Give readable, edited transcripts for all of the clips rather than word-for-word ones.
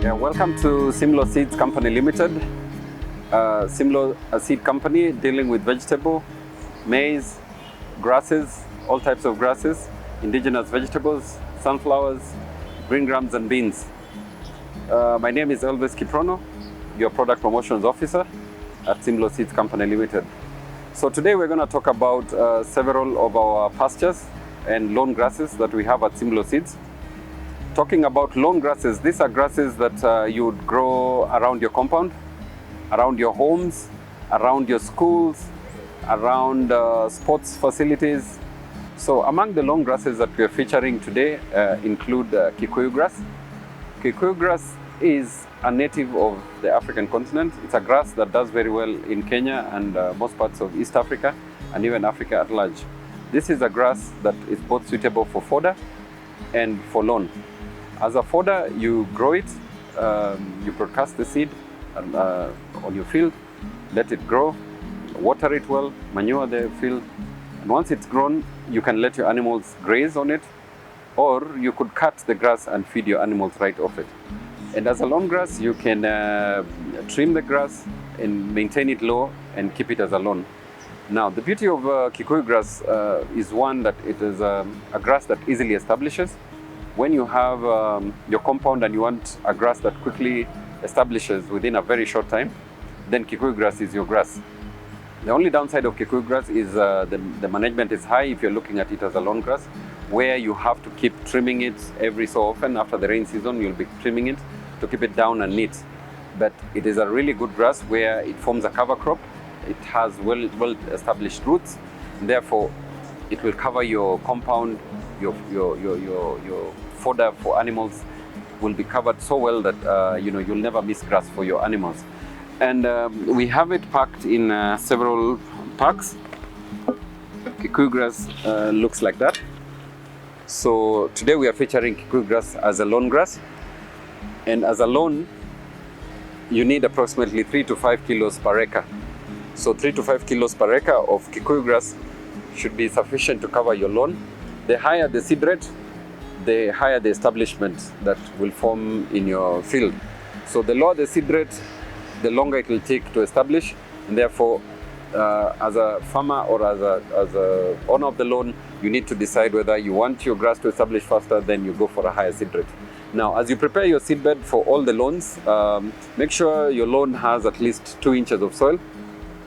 Yeah, welcome to Simlaw Seeds Company Limited. Simlaw, a seed company dealing with vegetable, maize, grasses, all types of grasses, indigenous vegetables, sunflowers, green grams and beans. My name is Elvis Kiprono, your Product Promotions Officer at Simlaw Seeds Company Limited. So today we're going to talk about several of our pastures and lawn grasses that we have at Simlaw Seeds. Talking about lawn grasses, these are grasses that you would grow around your compound, around your homes, around your schools, around sports facilities. So among the lawn grasses that we are featuring today include Kikuyu Grass. Kikuyu Grass is a native of the African continent. It's a grass that does very well in Kenya and most parts of East Africa and even Africa at large. This is a grass that is both suitable for fodder and for lawn. As a fodder, you grow it, you broadcast the seed on your field, let it grow, water it well, manure the field, and once it's grown, you can let your animals graze on it, or you could cut the grass and feed your animals right off it. And as a lawn grass, you can trim the grass and maintain it low and keep it as a lawn. Now, the beauty of Kikuyu grass is one that it is a grass that easily establishes. When you have your compound and you want a grass that quickly establishes within a very short time, then Kikuyu grass is your grass. The only downside of Kikuyu grass is the management is high if you're looking at it as a lawn grass, where you have to keep trimming it every so often. After the rain season, you'll be trimming it to keep it down and neat. But it is a really good grass where it forms a cover crop. It has well established roots, and therefore it will cover your compound, your fodder for animals will be covered so well that you'll never miss grass for your animals. And we have it packed in several packs. Kikuyu grass looks like that. So today we are featuring Kikuyu grass as a lawn grass, and as a lawn you need approximately 3 to 5 kilos per acre. So 3 to 5 kilos per acre of Kikuyu grass should be sufficient to cover your lawn. The higher the seed rate, the higher the establishment that will form in your field. So the lower the seed rate, the longer it will take to establish, and therefore as a farmer or as a owner of the lawn, you need to decide whether you want your grass to establish faster, then you go for a higher seed rate. Now, as you prepare your seed bed for all the lawns, make sure your lawn has at least 2 inches of soil.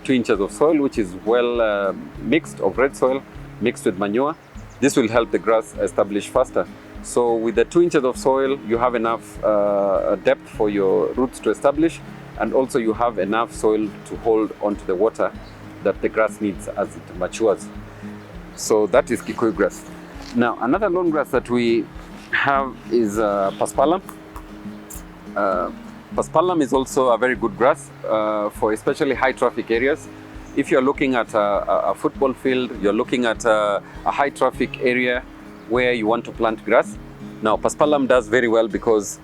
2 inches of soil, which is well mixed, of red soil mixed with manure. This will help the grass establish faster. So with the 2 inches of soil, you have enough depth for your roots to establish, and also you have enough soil to hold onto the water that the grass needs as it matures. So that is Kikuyu grass. Now, another lawn grass that we have is Paspalum. Paspalum is also a very good grass for especially high traffic areas. If you're looking at a football field, you're looking at a high traffic area where you want to plant grass. Now, Paspalum does very well because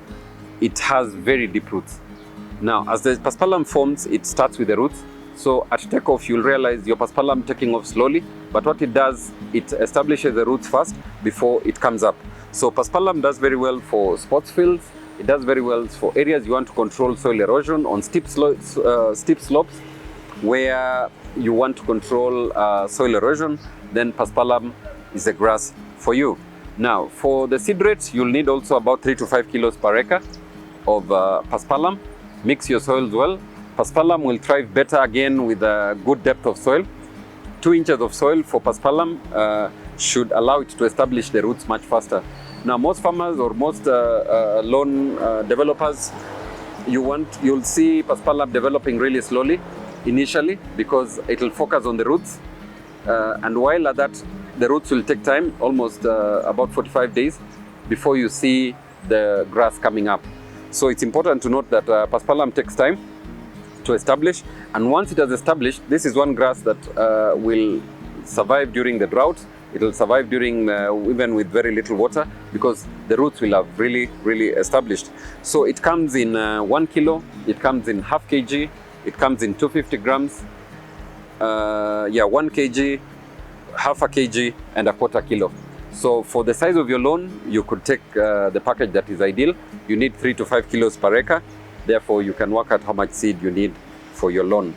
it has very deep roots. Now, as the Paspalum forms, it starts with the roots. So at takeoff, you'll realize your Paspalum taking off slowly, but what it does, it establishes the roots first before it comes up. So Paspalum does very well for sports fields. It does very well for areas you want to control soil erosion on steep slopes where you want to control soil erosion, then Paspalum is a grass for you. Now, for the seed rates, you'll need also about 3 to 5 kilos per acre of Paspalum. Mix your soils well. Paspalum will thrive better again with a good depth of soil. 2 inches of soil for Paspalum should allow it to establish the roots much faster. Now, most farmers or most lawn developers, you'll see Paspalum developing really slowly initially because it will focus on the roots. And while at that, the roots will take time, almost about 45 days, before you see the grass coming up. So it's important to note that Paspalum takes time to establish. And once it has established, this is one grass that will survive during the drought. It will survive during even with very little water because the roots will have really established. So it comes in 1 kilo, it comes in half kg, it comes in 250 grams, 1 kg, half a kg, and a quarter kilo. So for the size of your lawn, you could take the package that is ideal. You need 3 to 5 kilos per acre. Therefore, you can work out how much seed you need for your lawn.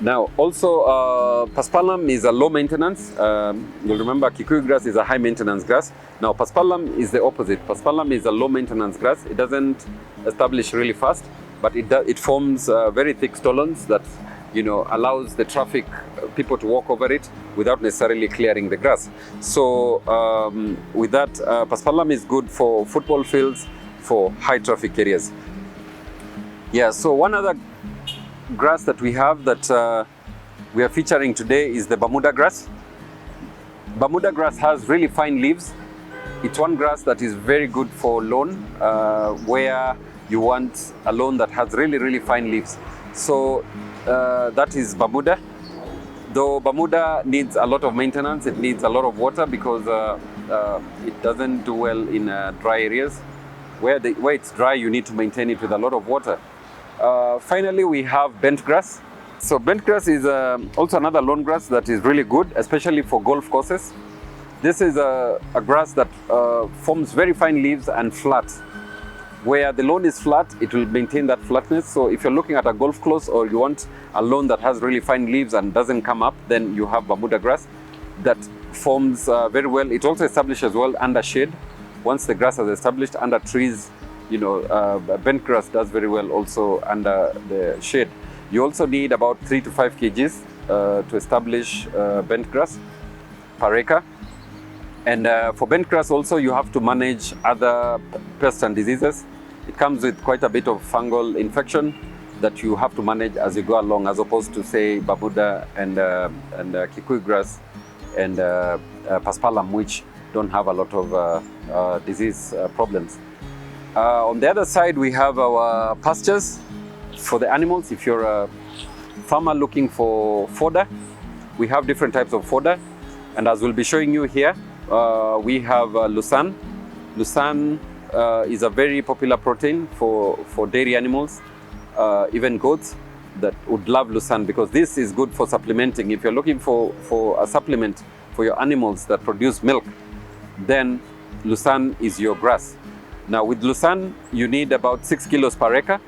Now, also, Paspalum is a low maintenance. You'll remember Kikuyu grass is a high maintenance grass. Now, Paspalum is the opposite. Paspalum is a low maintenance grass. It doesn't establish really fast, but it forms very thick stolons that, allows the traffic, people to walk over it without necessarily clearing the grass. So with that, Paspalum is good for football fields, for high traffic areas. Yeah, so one other grass that we have that we are featuring today is the Bermuda grass. Bermuda grass has really fine leaves. It's one grass that is very good for lawn, where you want a lawn that has really, really fine leaves. So that is Bermuda. Though Bermuda needs a lot of maintenance, it needs a lot of water because it doesn't do well in dry areas. Where it's dry, you need to maintain it with a lot of water. Finally, we have bent grass. So bent grass is also another lawn grass that is really good, especially for golf courses. This is a grass that forms very fine leaves and flat. Where the lawn is flat, it will maintain that flatness. So if you're looking at a golf course or you want a lawn that has really fine leaves and doesn't come up, then you have Bermuda grass that forms very well. It also establishes well under shade. Once the grass has established under trees, bent grass does very well also under the shade. You also need about 3 to 5 kgs to establish bent grass per acre. And for bent grass also, you have to manage other pests and diseases. It comes with quite a bit of fungal infection that you have to manage as you go along, as opposed to, say, Bermuda and Kikuyu grass and Paspalum, which don't have a lot of disease problems. On the other side, we have our pastures for the animals. If you're a farmer looking for fodder, we have different types of fodder. And as we'll be showing you here, we have Lucerne. Lucerne is a very popular protein for dairy animals, even goats that would love Lucerne, because this is good for supplementing. If you're looking for a supplement for your animals that produce milk, then Lucerne is your grass. Now with Lucerne, you need about 6 kilos per acre.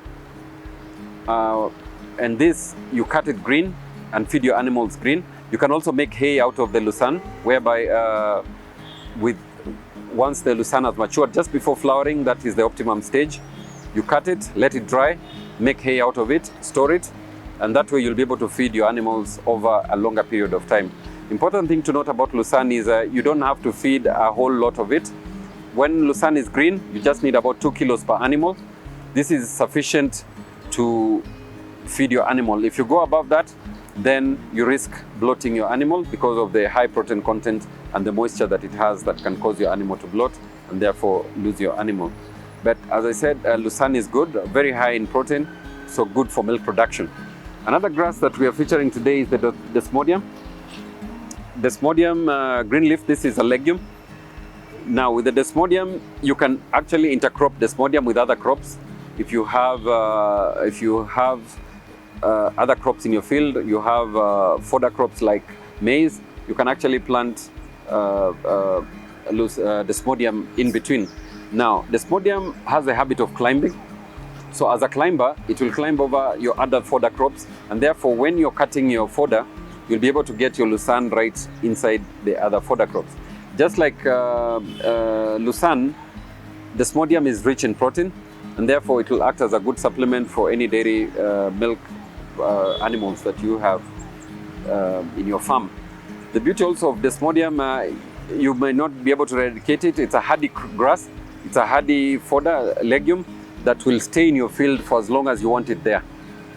And this, you cut it green and feed your animals green. You can also make hay out of the Lucerne, whereby once the Lucerne has matured, just before flowering, that is the optimum stage. You cut it, let it dry, make hay out of it, store it, and that way you'll be able to feed your animals over a longer period of time. Important thing to note about Lucerne is you don't have to feed a whole lot of it. When Lucerne is green, you just need about 2 kilos per animal. This is sufficient to feed your animal. If you go above that, then you risk bloating your animal because of the high protein content and the moisture that it has that can cause your animal to bloat and therefore lose your animal. But as I said, Lucerne is good, very high in protein, so good for milk production. Another grass that we are featuring today is the Dysmodium. Dysmodium green leaf, this is a legume. Now with the Dysmodium, you can actually intercrop Dysmodium with other crops. If you have other crops in your field, you have fodder crops like maize, you can actually plant Dysmodium in between. Now, Dysmodium has a habit of climbing. So as a climber, it will climb over your other fodder crops, and therefore when you're cutting your fodder, you'll be able to get your Lucerne right inside the other fodder crops. Just like Lucerne, Dysmodium is rich in protein, and therefore it will act as a good supplement for any dairy milk animals that you have in your farm. The beauty also of Dysmodium, you may not be able to eradicate it. It's a hardy grass. It's a hardy fodder legume that will stay in your field for as long as you want it there.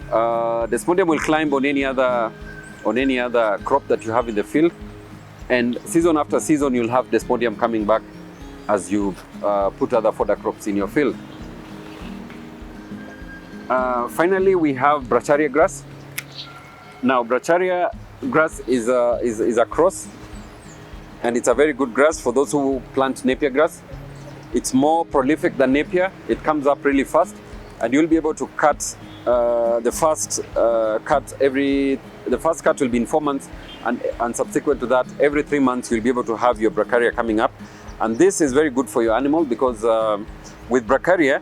Dysmodium will climb on any other crop that you have in the field, and season after season you'll have Dysmodium coming back as you put other fodder crops in your field. Finally, we have Brachari grass. Now, Brachari grass is a cross, and it's a very good grass for those who plant Napier grass. It's more prolific than Napier. It comes up really fast, and you'll be able to cut the first cut will be in 4 months, and subsequent to that, every 3 months you'll be able to have your Brachari coming up. And this is very good for your animal because with Brachari,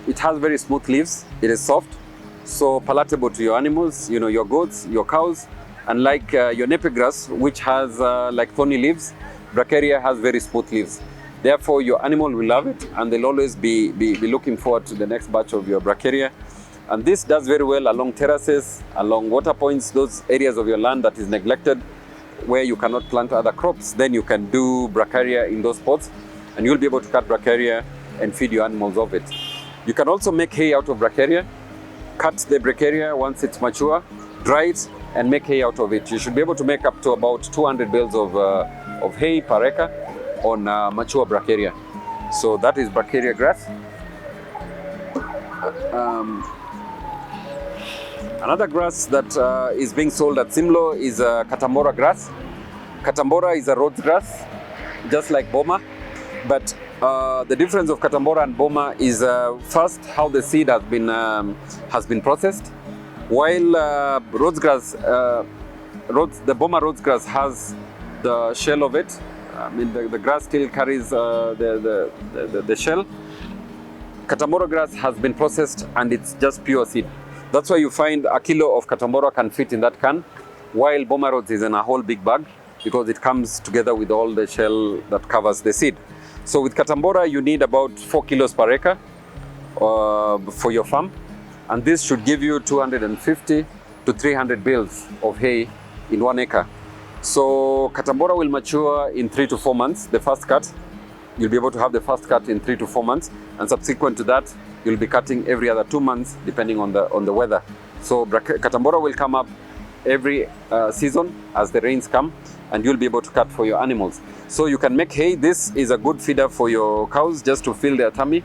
it has very smooth leaves. It is soft, so palatable to your animals, you know, your goats, your cows. Unlike your napier grass, which has like thorny leaves, Brachari has very smooth leaves. Therefore, your animal will love it, and they'll always be looking forward to the next batch of your Brachari. And this does very well along terraces, along water points, those areas of your land that is neglected, where you cannot plant other crops. Then you can do Brachari in those spots, and you'll be able to cut Brachari and feed your animals of it. You can also make hay out of Brachari. Cut the Brachari once it's mature, dry it, and make hay out of it. You should be able to make up to about 200 bales of hay per acre on mature Brachari. So that is Brachari grass. Another grass that is being sold at Simlaw is Katambora grass. Katambora is a Rhodes grass, just like Boma, but the difference of Katambora and Boma is first how the seed has been processed. While Rhodes grass, the Boma Rhodes grass has the shell of it. I mean, the grass still carries the shell. Katambora grass has been processed and it's just pure seed. That's why you find a kilo of Katambora can fit in that can, while Boma Rhodes is in a whole big bag because it comes together with all the shell that covers the seed. So with Katambora, you need about 4 kilos per acre for your farm. And this should give you 250 to 300 bales of hay in 1 acre. So Katambora will mature in 3 to 4 months, the first cut. You'll be able to have the first cut in 3 to 4 months. And subsequent to that, you'll be cutting every other 2 months, depending on the weather. So Katambora will come up every season as the rains come, and you'll be able to cut for your animals. So you can make hay. This is a good feeder for your cows, just to fill their tummy.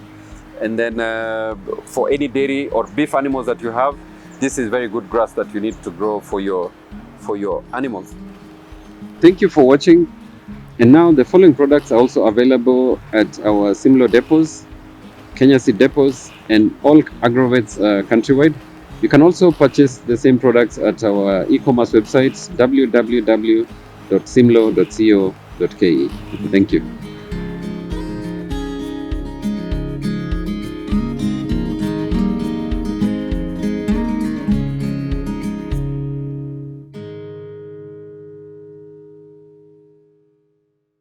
And then for any dairy or beef animals that you have, this is very good grass that you need to grow for your animals. Thank you for watching. And now the following products are also available at our Simlaw depots, Kenya Seed depots, and all agrovets countrywide. You can also purchase the same products at our e-commerce website, www.simlaw.co.ke. Thank you.